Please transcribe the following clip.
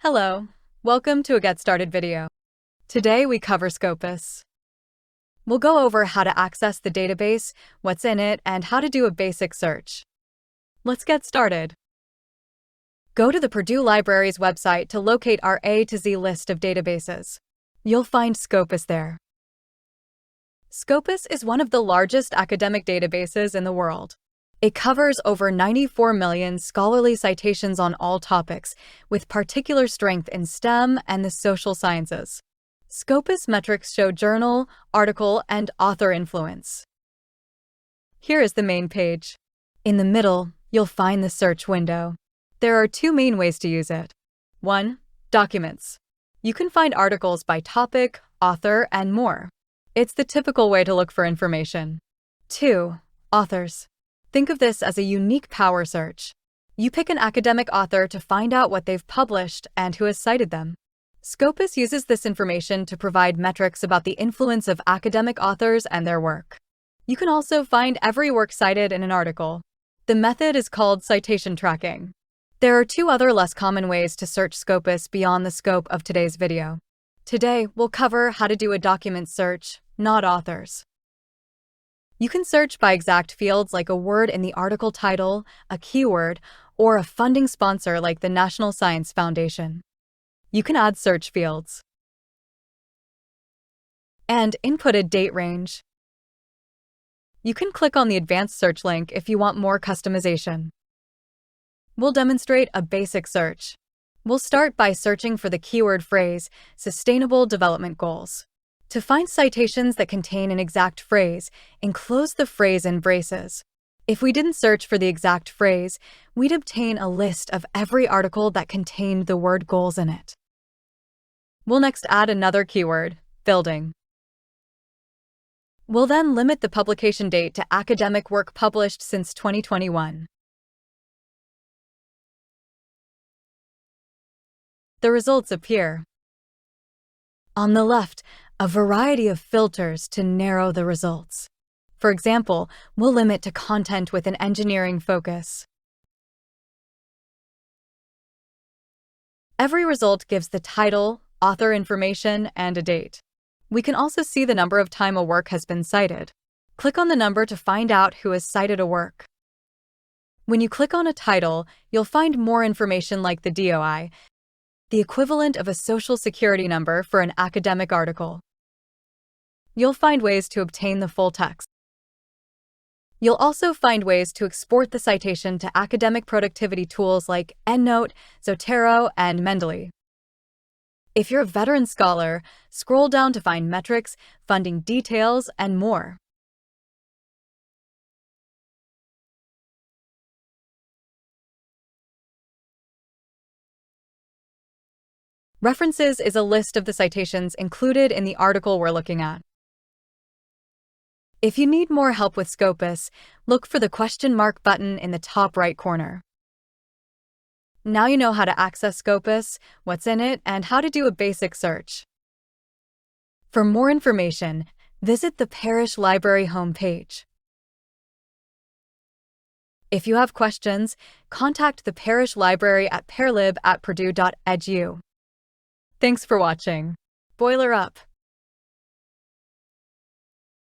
Hello, welcome to a Get Started video. Today we cover Scopus. We'll go over how to access the database, what's in it, and how to do a basic search. Let's get started. Go to the Purdue Library's website to locate our A to Z list of databases. You'll find Scopus there. Scopus is one of the largest academic databases in the world. It covers over 94 million scholarly citations on all topics, with particular strength in STEM and the social sciences. Scopus metrics show journal, article, and author influence. Here is the main page. In the middle, you'll find the search window. There are two main ways to use it. 1. Documents. You can find articles by topic, author, and more. It's the typical way to look for information. 2. Authors. Think of this as a unique power search. You pick an academic author to find out what they've published and who has cited them. Scopus uses this information to provide metrics about the influence of academic authors and their work. You can also find every work cited in an article. The method is called citation tracking. There are two other less common ways to search Scopus beyond the scope of today's video. Today, we'll cover how to do a document search, not authors. You can search by exact fields like a word in the article title, a keyword, or a funding sponsor like the National Science Foundation. You can add search fields and input a date range. You can click on the advanced search link if you want more customization. We'll demonstrate a basic search. We'll start by searching for the keyword phrase, Sustainable Development Goals. To find citations that contain an exact phrase, enclose the phrase in braces. If we didn't search for the exact phrase, we'd obtain a list of every article that contained the word goals in it. We'll next add another keyword, building. We'll then limit the publication date to academic work published since 2021. The results appear. On the left, a variety of filters to narrow the results. For example, we'll limit to content with an engineering focus. Every result gives the title, author information, and a date. We can also see the number of time a work has been cited. Click on the number to find out who has cited a work. When you click on a title, you'll find more information like the DOI, the equivalent of a social security number for an academic article. You'll find ways to obtain the full text. You'll also find ways to export the citation to academic productivity tools like EndNote, Zotero, and Mendeley. If you're a veteran scholar, scroll down to find metrics, funding details, and more. References is a list of the citations included in the article we're looking at. If you need more help with Scopus, look for the question mark button in the top right corner. Now you know how to access Scopus, what's in it, and how to do a basic search. For more information, visit the Parish Library homepage. If you have questions, contact the Parish Library at parlib@purdue.edu. Thanks for watching. Boiler up!